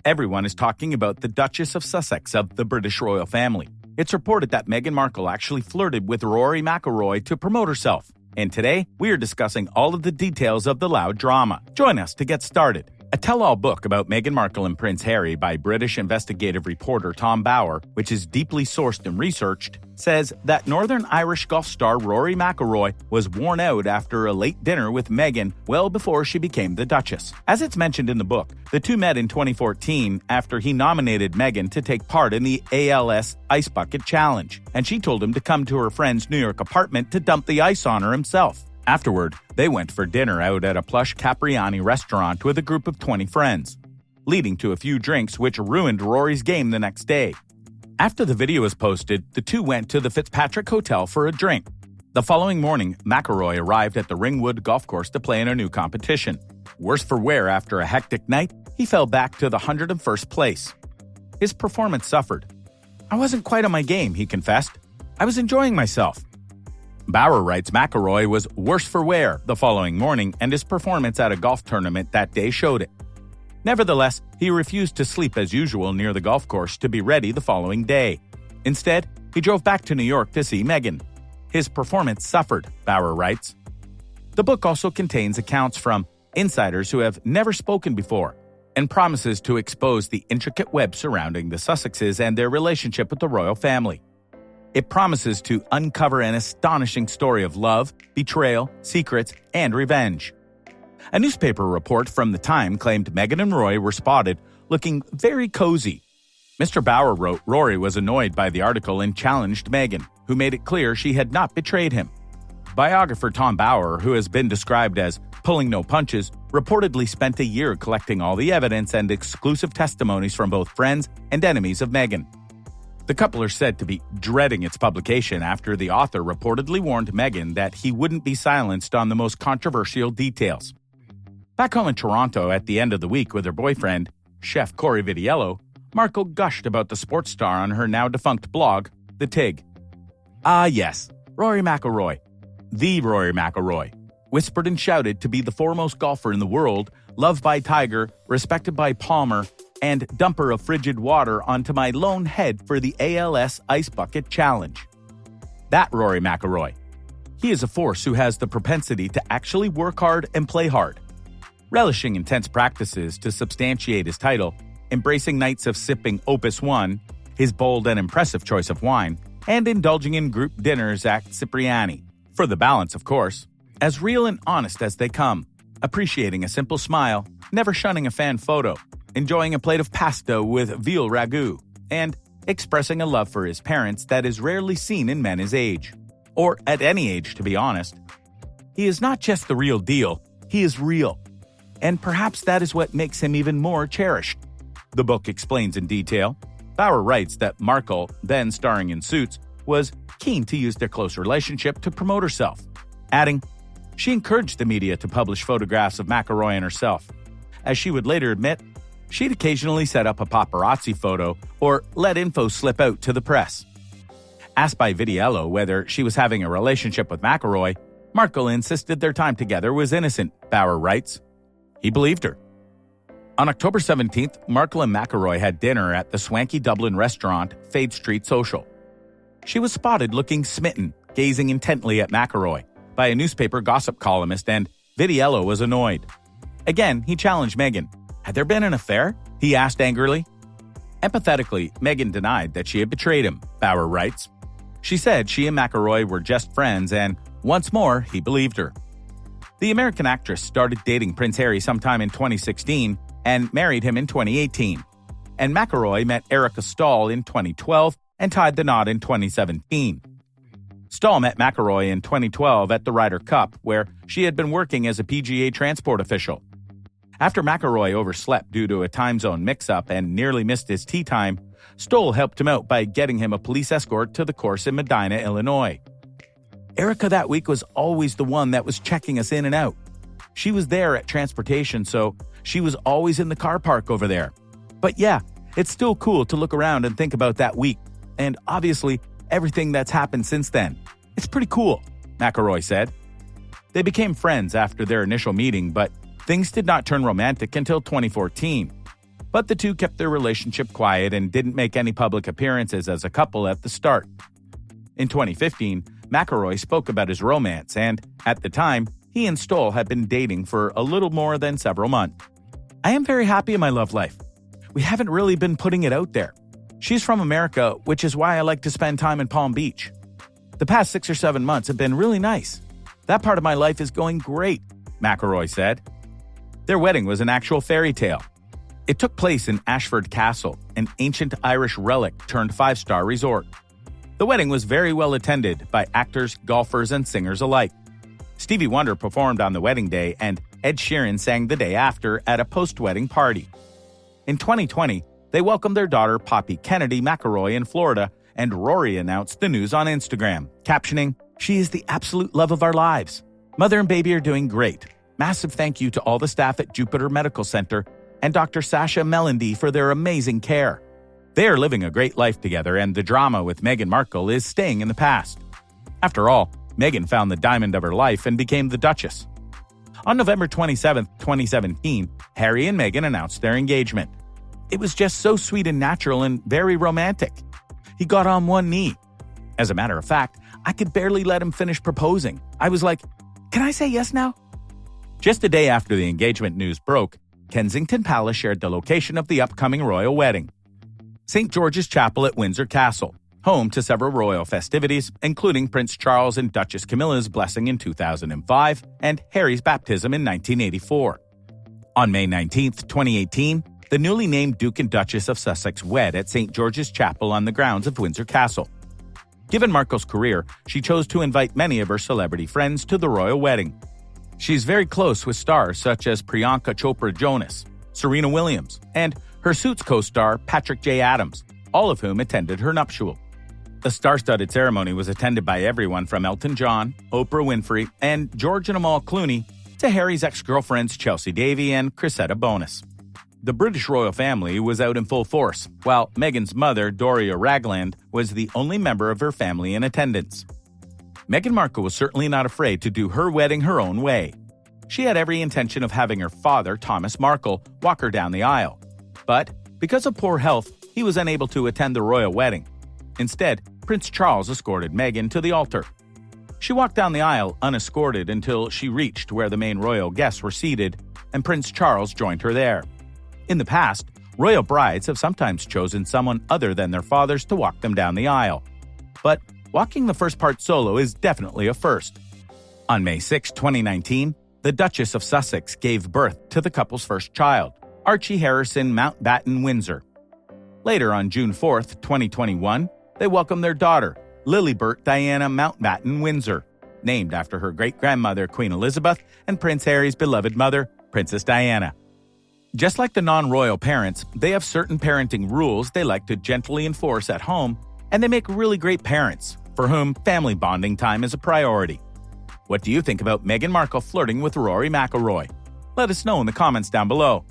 Everyone is talking about the Duchess of Sussex of the British royal family. It's reported that Meghan Markle actually flirted with Rory McIlroy to promote herself. And today, we are discussing all of the details of the loud drama. Join us to get started. A tell-all book about Meghan Markle and Prince Harry by British investigative reporter Tom Bower, which is deeply sourced and researched, says that Northern Irish golf star Rory McIlroy was worn out after a late dinner with Meghan well before she became the Duchess. As it's mentioned in the book, the two met in 2014 after he nominated Meghan to take part in the ALS Ice Bucket Challenge, and she told him to come to her friend's New York apartment to dump the ice on her himself. Afterward, they went for dinner out at a plush Capriani restaurant with a group of 20 friends, leading to a few drinks which ruined Rory's game the next day. After the video was posted, the two went to the Fitzpatrick Hotel for a drink. The following morning, McIlroy arrived at the Ringwood golf course to play in a new competition. Worse for wear after a hectic night, he fell back to the 101st place. His performance suffered. "I wasn't quite on my game," he confessed. "I was enjoying myself." Bower writes McIlroy was worse for wear the following morning, and his performance at a golf tournament that day showed it. Nevertheless, he refused to sleep as usual near the golf course to be ready the following day. Instead, he drove back to New York to see Meghan. His performance suffered, Bower writes. The book also contains accounts from insiders who have never spoken before and promises to expose the intricate web surrounding the Sussexes and their relationship with the royal family. It promises to uncover an astonishing story of love, betrayal, secrets, and revenge. A newspaper report from the time claimed Meghan and Roy were spotted looking very cozy. Mr. Bower wrote Rory was annoyed by the article and challenged Meghan, who made it clear she had not betrayed him. Biographer Tom Bower, who has been described as pulling no punches, reportedly spent a year collecting all the evidence and exclusive testimonies from both friends and enemies of Meghan. The couple are said to be dreading its publication after the author reportedly warned Meghan that he wouldn't be silenced on the most controversial details. Back home in Toronto at the end of the week with her boyfriend, chef Cory Vitiello, Markle gushed about the sports star on her now-defunct blog, The Tig. Ah yes, Rory McIlroy. The Rory McIlroy. Whispered and shouted to be the foremost golfer in the world, loved by Tiger, respected by Palmer, and dumper of frigid water onto my lone head for the ALS Ice Bucket Challenge. That Rory McIlroy. He is a force who has the propensity to actually work hard and play hard. Relishing intense practices to substantiate his title, embracing nights of sipping Opus One, his bold and impressive choice of wine, and indulging in group dinners at Cipriani. For the balance, of course. As real and honest as they come. Appreciating a simple smile, never shunning a fan photo, enjoying a plate of pasta with veal ragu, and expressing a love for his parents that is rarely seen in men his age. Or at any age, to be honest. He is not just the real deal, he is real. And perhaps that is what makes him even more cherished. The book explains in detail. Bower writes that Markle, then starring in Suits, was keen to use their close relationship to promote herself, adding, she encouraged the media to publish photographs of McIlroy and herself. As she would later admit, she'd occasionally set up a paparazzi photo or let info slip out to the press. Asked by Vitiello whether she was having a relationship with McIlroy, Markle insisted their time together was innocent, Bower writes. He believed her. On October 17th, Markle and McIlroy had dinner at the swanky Dublin restaurant Fade Street Social. She was spotted looking smitten, gazing intently at McIlroy, by a newspaper gossip columnist, and Vitiello was annoyed. Again, he challenged Meghan. Had there been an affair? He asked angrily. Empathetically, Meghan denied that she had betrayed him, Bower writes. She said she and McIlroy were just friends, and once more, he believed her. The American actress started dating Prince Harry sometime in 2016 and married him in 2018. And McIlroy met Erica Stahl in 2012 and tied the knot in 2017. Stahl met McIlroy in 2012 at the Ryder Cup, where she had been working as a PGA transport official. After McIlroy overslept due to a time zone mix-up and nearly missed his tee time, Stoll helped him out by getting him a police escort to the course in Medina, Illinois. Erica that week was always the one that was checking us in and out. She was there at transportation, so she was always in the car park over there. But yeah, it's still cool to look around and think about that week, and obviously everything that's happened since then. It's pretty cool, McIlroy said. They became friends after their initial meeting, but things did not turn romantic until 2014. But the two kept their relationship quiet and didn't make any public appearances as a couple at the start. In 2015, McIlroy spoke about his romance, and, at the time, he and Stoll had been dating for a little more than several months. "I am very happy in my love life. We haven't really been putting it out there. She's from America, which is why I like to spend time in Palm Beach. The past 6 or 7 months have been really nice. That part of my life is going great," McIlroy said. Their wedding was an actual fairy tale. It took place in Ashford Castle, an ancient Irish relic turned 5-star resort. The wedding was very well attended by actors, golfers, and singers alike. Stevie Wonder performed on the wedding day, and Ed Sheeran sang the day after at a post-wedding party. In 2020, they welcomed their daughter Poppy Kennedy McIlroy in Florida, and Rory announced the news on Instagram, captioning, "She is the absolute love of our lives. Mother and baby are doing great. Massive thank you to all the staff at Jupiter Medical Center and Dr. Sasha Melendy for their amazing care. They are living a great life together, and the drama with Meghan Markle is staying in the past. After all, Meghan found the diamond of her life and became the Duchess." On November 27, 2017, Harry and Meghan announced their engagement. It was just so sweet and natural and very romantic. He got on one knee. As a matter of fact, I could barely let him finish proposing. I was like, "Can I say yes now?" Just a day after the engagement news broke, Kensington Palace shared the location of the upcoming royal wedding. St. George's Chapel at Windsor Castle, home to several royal festivities, including Prince Charles and Duchess Camilla's blessing in 2005 and Harry's baptism in 1984. On May 19, 2018, the newly named Duke and Duchess of Sussex wed at St. George's Chapel on the grounds of Windsor Castle. Given Markle's career, she chose to invite many of her celebrity friends to the royal wedding. She's very close with stars such as Priyanka Chopra Jonas, Serena Williams, and her Suits co-star Patrick J. Adams, all of whom attended her nuptial. The star-studded ceremony was attended by everyone from Elton John, Oprah Winfrey, and George and Amal Clooney to Harry's ex-girlfriends Chelsea Davy and Chrisetta Bonas. The British royal family was out in full force, while Meghan's mother, Doria Ragland, was the only member of her family in attendance. Meghan Markle was certainly not afraid to do her wedding her own way. She had every intention of having her father, Thomas Markle, walk her down the aisle. But because of poor health, he was unable to attend the royal wedding. Instead, Prince Charles escorted Meghan to the altar. She walked down the aisle unescorted until she reached where the main royal guests were seated, and Prince Charles joined her there. In the past, royal brides have sometimes chosen someone other than their fathers to walk them down the aisle. But walking the first part solo is definitely a first. On May 6, 2019, the Duchess of Sussex gave birth to the couple's first child, Archie Harrison Mountbatten Windsor. Later on June 4, 2021, they welcomed their daughter, Lilibert Diana Mountbatten Windsor, named after her great-grandmother Queen Elizabeth and Prince Harry's beloved mother, Princess Diana. Just like the non-royal parents, they have certain parenting rules they like to gently enforce at home, and they make really great parents, for whom family bonding time is a priority. What do you think about Meghan Markle flirting with Rory McIlroy? Let us know in the comments down below.